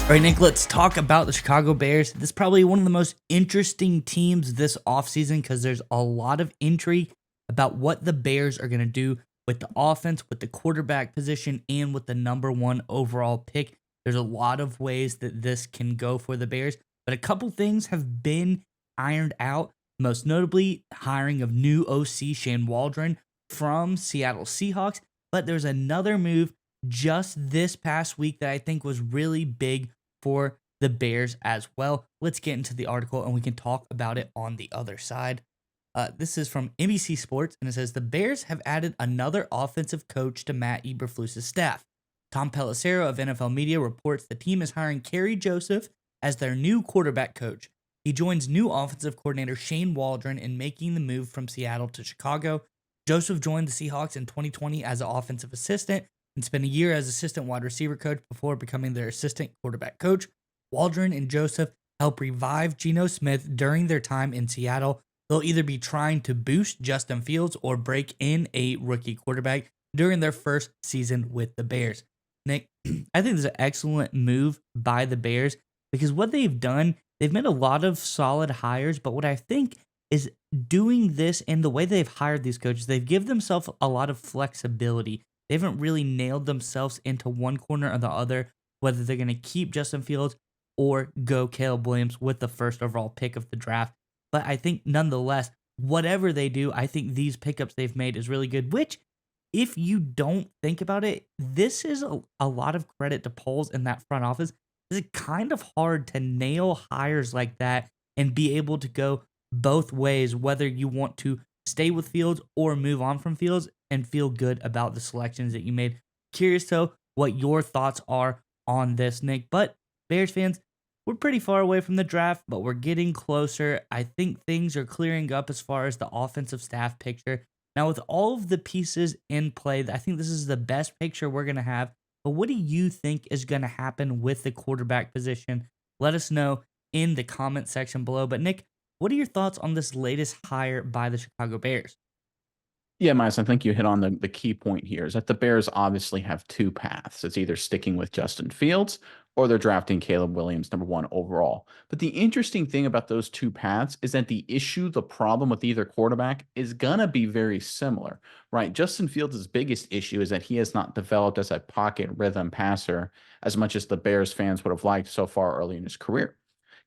All right, Nick, let's talk about the Chicago Bears. This is probably one of the most interesting teams this offseason because there's a lot of intrigue about what the Bears are going to do with the offense, with the quarterback position, and with the number one overall pick. There's a lot of ways that this can go for the Bears, but a couple things have been ironed out, most notably hiring of new OC Shane Waldron from Seattle Seahawks. But there's another move just this past week that I think was really big for the Bears as well. Let's get into the article and we can talk about it on the other side. This is from NBC Sports, and it says the Bears have added another offensive coach to Matt Eberflus's staff. Tom Pelissero of NFL Media reports the team is hiring Carrie Joseph as their new quarterback coach. He joins new offensive coordinator Shane Waldron in making the move from Seattle to Chicago. Joseph joined the Seahawks in 2020 as an offensive assistant and spent a year as assistant wide receiver coach before becoming their assistant quarterback coach. Waldron and Joseph helped revive Geno Smith during their time in Seattle. They'll either be trying to boost Justin Fields or break in a rookie quarterback during their first season with the Bears. Nick, I think this is an excellent move by the Bears because what they've done, they've made a lot of solid hires, but what I think is doing this and the way they've hired these coaches, they've given themselves a lot of flexibility. They haven't really nailed themselves into one corner or the other, whether they're going to keep Justin Fields or go Caleb Williams with the first overall pick of the draft. But I think nonetheless, whatever they do, I think these pickups they've made is really good, which if you don't think about it, this is a lot of credit to Poles in that front office. It's kind of hard to nail hires like that and be able to go both ways, whether you want to stay with Fields or move on from Fields and feel good about the selections that you made. Curious though what your thoughts are on this, Nick. But Bears fans, we're pretty far away from the draft, but we're getting closer. I think things are clearing up as far as the offensive staff picture. Now, with all of the pieces in play, I think this is the best picture we're going to have. But what do you think is going to happen with the quarterback position? Let us know in the comment section below. But Nick, what are your thoughts on this latest hire by the Chicago Bears? Yeah, Miles, I think you hit on the key point here is that the Bears obviously have two paths. It's either sticking with Justin Fields or they're drafting Caleb Williams, number one overall. But the interesting thing about those two paths is that the problem with either quarterback is going to be very similar, right? Justin Fields' biggest issue is that he has not developed as a pocket rhythm passer as much as the Bears fans would have liked so far early in his career.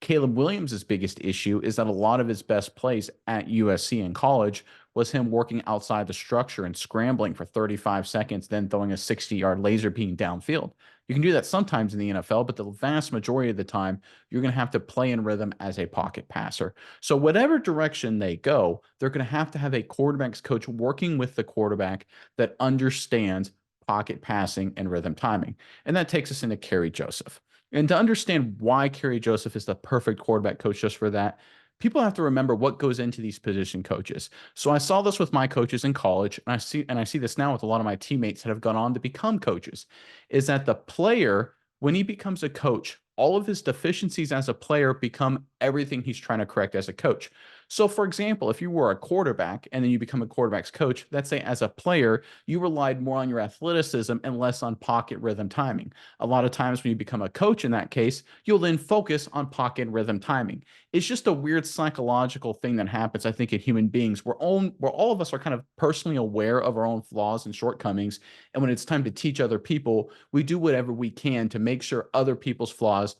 Caleb Williams' biggest issue is that a lot of his best plays at USC in college was him working outside the structure and scrambling for 35 seconds, then throwing a 60-yard laser beam downfield. You can do that sometimes in the NFL, but the vast majority of the time, you're going to have to play in rhythm as a pocket passer. So, whatever direction they go, they're going to have a quarterback's coach working with the quarterback that understands pocket passing and rhythm timing. And that takes us into Kerry Joseph. And to understand why Kerry Joseph is the perfect quarterback coach just for that, people have to remember what goes into these position coaches. So I saw this with my coaches in college, and I see this now with a lot of my teammates that have gone on to become coaches, is that the player, when he becomes a coach, all of his deficiencies as a player become everything he's trying to correct as a coach. So, for example, if you were a quarterback and then you become a quarterback's coach, let's say as a player, you relied more on your athleticism and less on pocket rhythm timing. A lot of times when you become a coach in that case, you'll then focus on pocket rhythm timing. It's just a weird psychological thing that happens, I think, in human beings where all of us are kind of personally aware of our own flaws and shortcomings. And when it's time to teach other people, we do whatever we can to make sure other people's flaws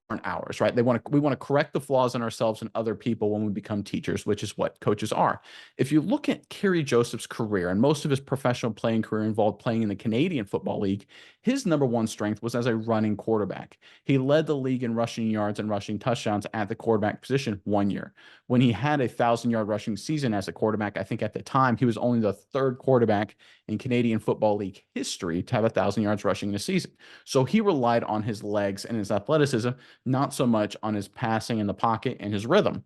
aren't ours, right? We want to correct the flaws in ourselves and other people when we become teachers, which is what coaches are. If you look at Kerry Joseph's career, and most of his professional playing career involved playing in the Canadian Football League, his number one strength was as a running quarterback. He led the league in rushing yards and rushing touchdowns at the quarterback position one year. When he had a 1,000-yard rushing season as a quarterback, I think at the time he was only the third quarterback in Canadian Football League history to have 1,000 yards rushing in a season. So he relied on his legs and his athleticism, not so much on his passing in the pocket and his rhythm.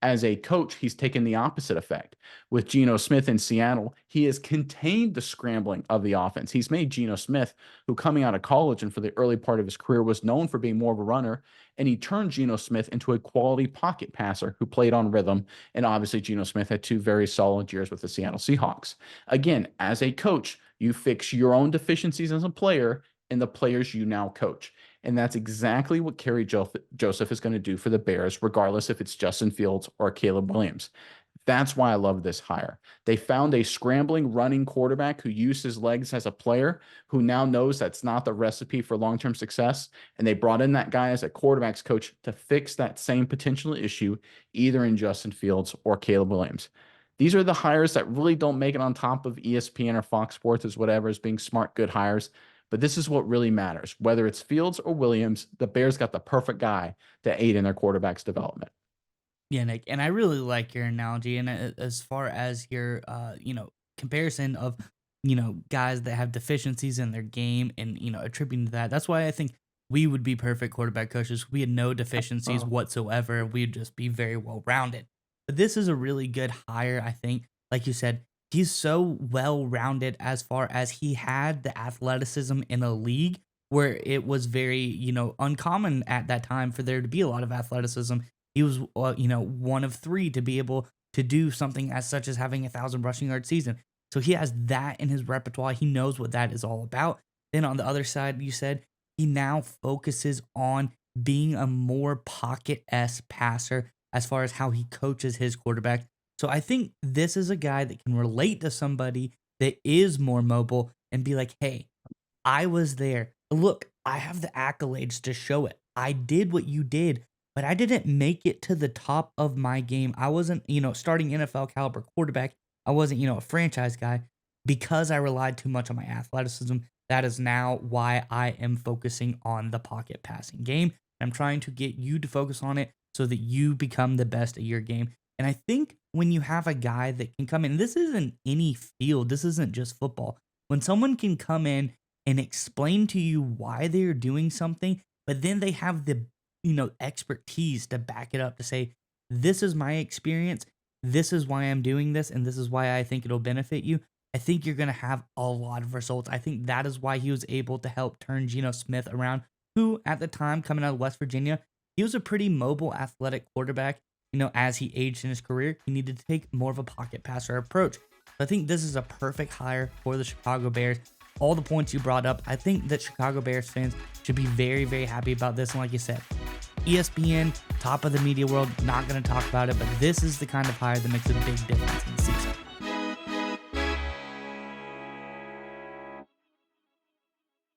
As a coach, he's taken the opposite effect. With Geno Smith in Seattle, he has contained the scrambling of the offense. He's made Geno Smith, who coming out of college and for the early part of his career was known for being more of a runner, and he turned Geno Smith into a quality pocket passer who played on rhythm. And obviously, Geno Smith had two very solid years with the Seattle Seahawks. Again, as a coach, you fix your own deficiencies as a player and the players you now coach. And that's exactly what Joseph is going to do for the Bears, regardless if it's Justin Fields or Caleb Williams. That's why I love this hire. They found a scrambling, running quarterback who used his legs as a player, who now knows that's not the recipe for long term success. And they brought in that guy as a quarterback's coach to fix that same potential issue, either in Justin Fields or Caleb Williams. These are the hires that really don't make it on top of ESPN or Fox Sports as whatever as being smart, good hires. But this is what really matters. Whether it's Fields or Williams, the Bears got the perfect guy to aid in their quarterback's development. Yeah, Nick, and I really like your analogy, and as far as your, comparison of, guys that have deficiencies in their game, and attributing to that. That's why I think we would be perfect quarterback coaches. We had no deficiencies Oh, whatsoever. We'd just be very well rounded. But this is a really good hire, I think. Like you said, he's so well rounded as far as he had the athleticism in a league where it was very, uncommon at that time for there to be a lot of athleticism. He was, one of three to be able to do something as such as having 1,000 rushing yard season. So he has that in his repertoire. He knows what that is all about. Then on the other side, you said he now focuses on being a more pocket s passer as far as how he coaches his quarterback. So I think this is a guy that can relate to somebody that is more mobile and be like, hey, I was there. Look, I have the accolades to show it. I did what you did, but I didn't make it to the top of my game. I wasn't, starting NFL caliber quarterback. I wasn't, a franchise guy because I relied too much on my athleticism. That is now why I am focusing on the pocket passing game. I'm trying to get you to focus on it so that you become the best at your game. And I think when you have a guy that can come in, this isn't any field, this isn't just football. When someone can come in and explain to you why they're doing something, but then they have the expertise to back it up to say, this is my experience, this is why I'm doing this, and this is why I think it'll benefit you. I think you're going to have a lot of results. I think that is why he was able to help turn Geno Smith around, who at the time coming out of West Virginia, he was a pretty mobile, athletic quarterback. As he aged in his career, he needed to take more of a pocket passer approach. So I think this is a perfect hire for the Chicago Bears. All the points you brought up, I think that Chicago Bears fans should be very, very happy about this. And like you said, ESPN, top of the media world, not going to talk about it, but this is the kind of hire that makes a big difference in the season.